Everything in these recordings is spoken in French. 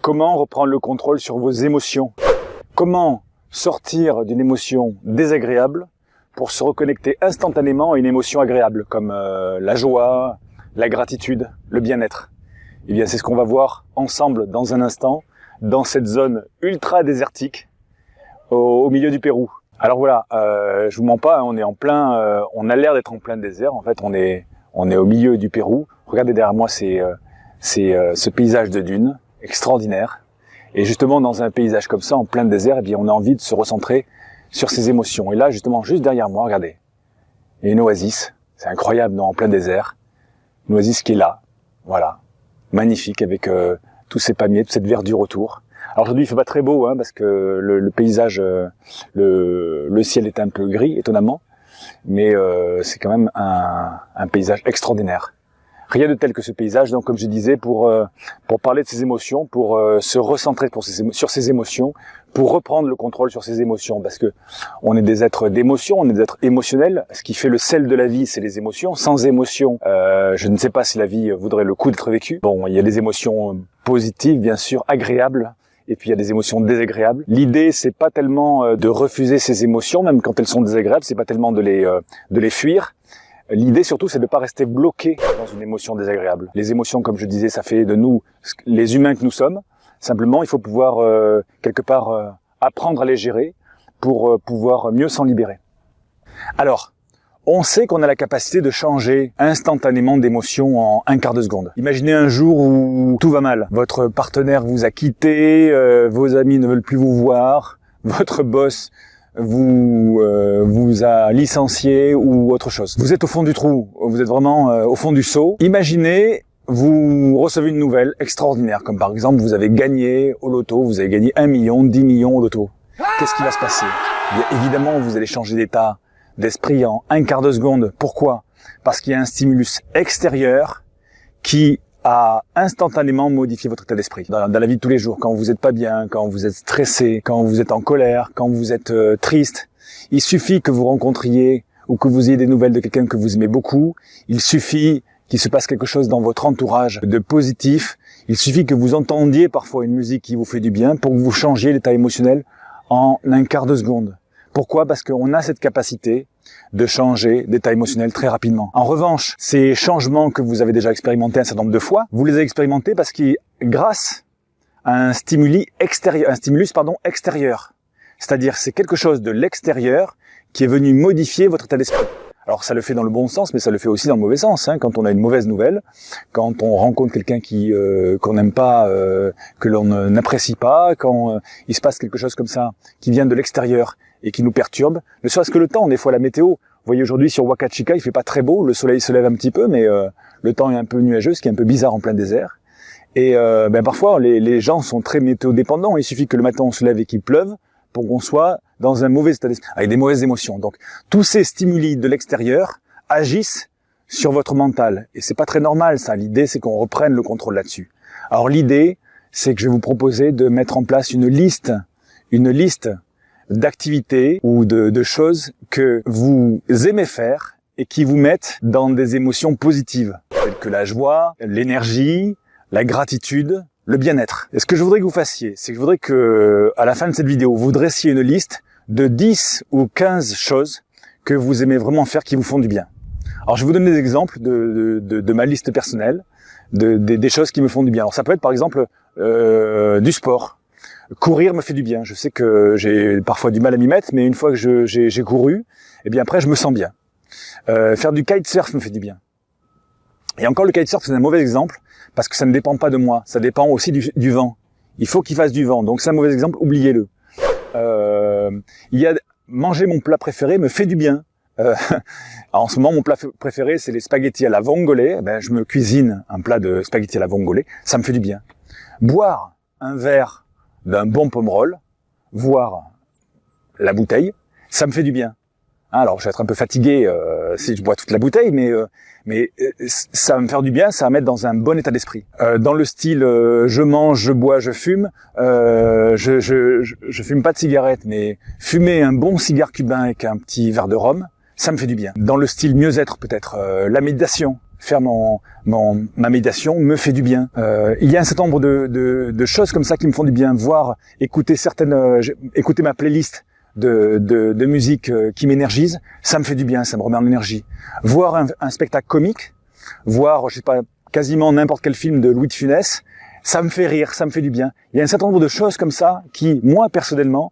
Comment reprendre le contrôle sur vos émotions? Comment sortir d'une émotion désagréable pour se reconnecter instantanément à une émotion agréable, comme la joie, la gratitude, le bien-être? Eh bien, c'est ce qu'on va voir ensemble dans un instant, dans cette zone ultra désertique, au milieu du Pérou. Alors voilà, je vous mens pas, hein, on est en plein, on a l'air d'être en plein désert. En fait, on est au milieu du Pérou. Regardez derrière moi, c'est ce paysage de dunes extraordinaire. Et justement, dans un paysage comme ça, en plein désert, eh bien, on a envie de se recentrer sur ses émotions. Et là, justement, juste derrière moi, regardez, il y a une oasis. C'est incroyable, non, en plein désert. Une oasis qui est là, voilà, magnifique, avec tous ces palmiers, toute cette verdure autour. Alors aujourd'hui, il fait pas très beau, hein, parce que le paysage, le ciel est un peu gris, étonnamment, mais c'est quand même un paysage extraordinaire. Rien de tel que ce paysage, donc comme je disais, pour parler de ses émotions, pour se recentrer sur ses émotions, pour reprendre le contrôle sur ses émotions, parce que on est des êtres d'émotions, on est des êtres émotionnels. Ce qui fait le sel de la vie, c'est les émotions. Sans émotions, je ne sais pas si la vie vaudrait le coup d'être vécue. Bon, il y a des émotions positives, bien sûr, agréables, et puis il y a des émotions désagréables. L'idée, c'est pas tellement de refuser ces émotions, même quand elles sont désagréables, c'est pas tellement de les fuir. L'idée surtout, c'est de ne pas rester bloqué dans une émotion désagréable. Les émotions, comme je disais, ça fait de nous les humains que nous sommes. Simplement, il faut pouvoir quelque part apprendre à les gérer pour pouvoir mieux s'en libérer. Alors, on sait qu'on a la capacité de changer instantanément d'émotion en un quart de seconde. Imaginez un jour où tout va mal. Votre partenaire vous a quitté, vos amis ne veulent plus vous voir, votre boss vous a licencié ou autre chose. Vous êtes au fond du trou, vous êtes vraiment au fond du seau. Imaginez, vous recevez une nouvelle extraordinaire, comme par exemple vous avez gagné au loto, vous avez gagné 1 million, 10 millions au loto. Qu'est-ce qui va se passer? Bien, évidemment, vous allez changer d'état d'esprit en un quart de seconde. Pourquoi? Parce qu'il y a un stimulus extérieur qui a instantanément modifié votre état d'esprit. Dans la vie de tous les jours, quand vous êtes pas bien, quand vous êtes stressé, quand vous êtes en colère, quand vous êtes triste, il suffit que vous rencontriez ou que vous ayez des nouvelles de quelqu'un que vous aimez beaucoup, il suffit qu'il se passe quelque chose dans votre entourage de positif, il suffit que vous entendiez parfois une musique qui vous fait du bien pour que vous changiez l'état émotionnel en un quart de seconde. Pourquoi? Parce qu'on a cette capacité de changer d'état émotionnel très rapidement. En revanche, ces changements que vous avez déjà expérimentés un certain nombre de fois, vous les avez expérimentés parce que grâce à un stimulus extérieur. C'est-à-dire, c'est quelque chose de l'extérieur qui est venu modifier votre état d'esprit. Alors, ça le fait dans le bon sens, mais ça le fait aussi dans le mauvais sens. Hein. Quand on a une mauvaise nouvelle, quand on rencontre quelqu'un qu'on n'aime pas, que l'on n'apprécie pas, quand il se passe quelque chose comme ça qui vient de l'extérieur et qui nous perturbe, ne serait-ce que le temps, des fois la météo. Vous voyez aujourd'hui sur Huaca Chica, il fait pas très beau, le soleil se lève un petit peu, mais le temps est un peu nuageux, ce qui est un peu bizarre en plein désert. Et parfois, les gens sont très météo-dépendants. Il suffit que le matin on se lève et qu'il pleuve pour qu'on soit dans un mauvais état d'esprit, avec des mauvaises émotions. Donc, tous ces stimuli de l'extérieur agissent sur votre mental. Et c'est pas très normal, ça. L'idée, c'est qu'on reprenne le contrôle là-dessus. Alors, l'idée, c'est que je vais vous proposer de mettre en place une liste d'activités ou de choses que vous aimez faire et qui vous mettent dans des émotions positives, telles que la joie, l'énergie, la gratitude, le bien-être. Et ce que je voudrais que vous fassiez, c'est que je voudrais que, à la fin de cette vidéo, vous dressiez une liste de 10 ou 15 choses que vous aimez vraiment faire qui vous font du bien. Alors, je vais vous donner des exemples de ma liste personnelle, des choses qui me font du bien. Alors, ça peut être, par exemple, du sport. Courir me fait du bien. Je sais que j'ai parfois du mal à m'y mettre, mais une fois que j'ai couru, eh bien après, je me sens bien. Faire du kitesurf me fait du bien. Et encore, le kitesurf, c'est un mauvais exemple, parce que ça ne dépend pas de moi, ça dépend aussi du vent. Il faut qu'il fasse du vent, donc c'est un mauvais exemple, oubliez-le. Manger mon plat préféré me fait du bien. En ce moment, mon plat préféré, c'est les spaghettis à la vongole. Je me cuisine un plat de spaghettis à la vongole, ça me fait du bien. Boire un verre d'un bon pomerol, voire la bouteille, ça me fait du bien. Alors, je vais être un peu fatigué si je bois toute la bouteille, mais ça va me faire du bien, ça va me mettre dans un bon état d'esprit. Dans le style je mange, je bois, je fume, je fume pas de cigarette, mais fumer un bon cigare cubain avec un petit verre de rhum, ça me fait du bien. Dans le style mieux-être peut-être, la méditation, faire ma méditation me fait du bien. Il y a un certain nombre de choses comme ça qui me font du bien. Voir, écouter écouter ma playlist de musique qui m'énergise, ça me fait du bien, ça me remet en énergie. Voir un spectacle comique, voir, je sais pas, quasiment n'importe quel film de Louis de Funès, ça me fait rire, ça me fait du bien. Il y a un certain nombre de choses comme ça qui, moi personnellement,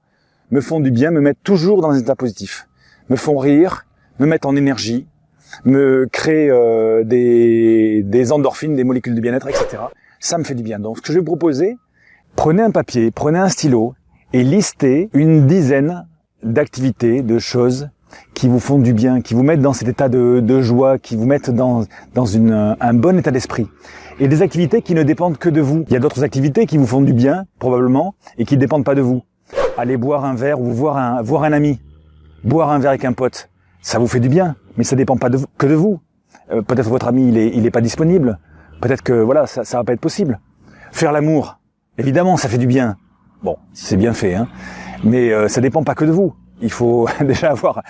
me font du bien, me mettent toujours dans un état positif, me font rire, me mettent en énergie, me créent des endorphines, des molécules de bien-être, etc. Ça me fait du bien. Donc ce que je vais vous proposer, prenez un papier, prenez un stylo et listez une dizaine d'activités, de choses qui vous font du bien, qui vous mettent dans cet état de joie, qui vous mettent dans un bon état d'esprit. Et des activités qui ne dépendent que de vous. Il y a d'autres activités qui vous font du bien, probablement, et qui ne dépendent pas de vous. Aller boire un verre ou voir un ami, boire un verre avec un pote, ça vous fait du bien, mais ça dépend pas que de vous. Peut-être votre ami il est pas disponible, peut-être que voilà ça va pas être possible. Faire l'amour, évidemment ça fait du bien. Bon, si c'est bien fait, hein. Mais ça dépend pas que de vous. Il faut déjà avoir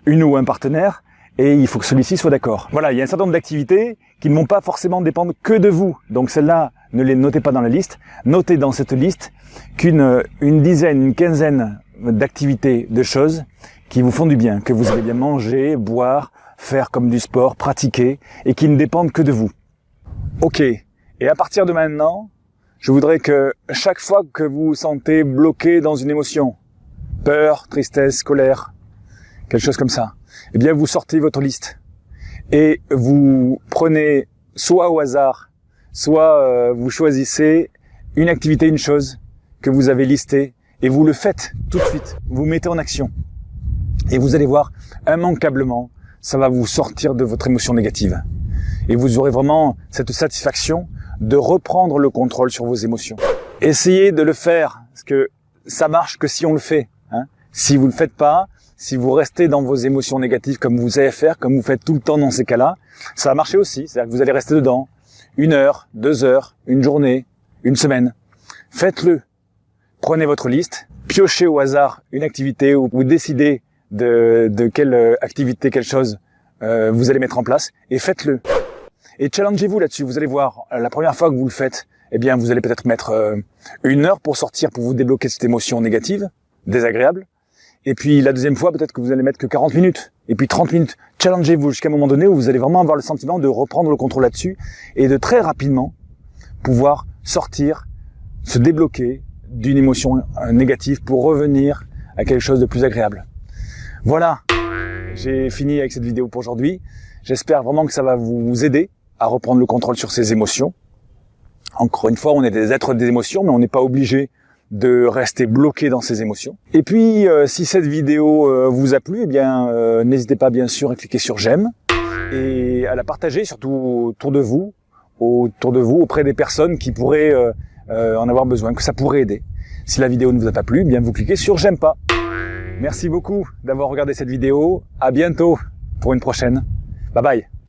une ou un partenaire et il faut que celui-ci soit d'accord. Voilà, il y a un certain nombre d'activités qui ne vont pas forcément dépendre que de vous. Donc celles-là, ne les notez pas dans la liste. Notez dans cette liste qu'une dizaine, une quinzaine d'activités, de choses qui vous font du bien, que vous allez bien manger, boire, faire comme du sport, pratiquer et qui ne dépendent que de vous. Ok. Et à partir de maintenant, je voudrais que chaque fois que vous vous sentez bloqué dans une émotion, peur, tristesse, colère, quelque chose comme ça, eh bien vous sortez votre liste et vous prenez soit au hasard, soit vous choisissez une activité, une chose que vous avez listée et vous le faites tout de suite, vous mettez en action et vous allez voir immanquablement, ça va vous sortir de votre émotion négative et vous aurez vraiment cette satisfaction de reprendre le contrôle sur vos émotions. Essayez de le faire parce que ça marche que si on le fait. Si vous ne le faites pas, si vous restez dans vos émotions négatives comme vous savez faire, comme vous faites tout le temps dans ces cas-là, ça va marcher aussi. C'est-à-dire que vous allez rester dedans 1 heure, 2 heures, une journée, une semaine. Faites-le. Prenez votre liste, piochez au hasard une activité ou vous décidez de quelle activité, quelle chose vous allez mettre en place et faites-le. Et challengez-vous là-dessus. Vous allez voir, la première fois que vous le faites, eh bien, vous allez peut-être mettre 1 heure pour sortir, pour vous débloquer cette émotion négative, désagréable. Et puis la deuxième fois, peut-être que vous allez mettre que 40 minutes. Et puis 30 minutes. Challengez-vous jusqu'à un moment donné où vous allez vraiment avoir le sentiment de reprendre le contrôle là-dessus et de très rapidement pouvoir sortir, se débloquer d'une émotion négative pour revenir à quelque chose de plus agréable. Voilà. J'ai fini avec cette vidéo pour aujourd'hui. J'espère vraiment que ça va vous aider à reprendre le contrôle sur ces émotions. Encore une fois, on est des êtres des émotions, mais on n'est pas obligé de rester bloqué dans ses émotions. Et puis, si cette vidéo vous a plu, eh bien, n'hésitez pas bien sûr à cliquer sur j'aime et à la partager surtout autour de vous, auprès des personnes qui pourraient en avoir besoin, que ça pourrait aider. Si la vidéo ne vous a pas plu, eh bien vous cliquez sur j'aime pas. Merci beaucoup d'avoir regardé cette vidéo. À bientôt pour une prochaine. Bye bye.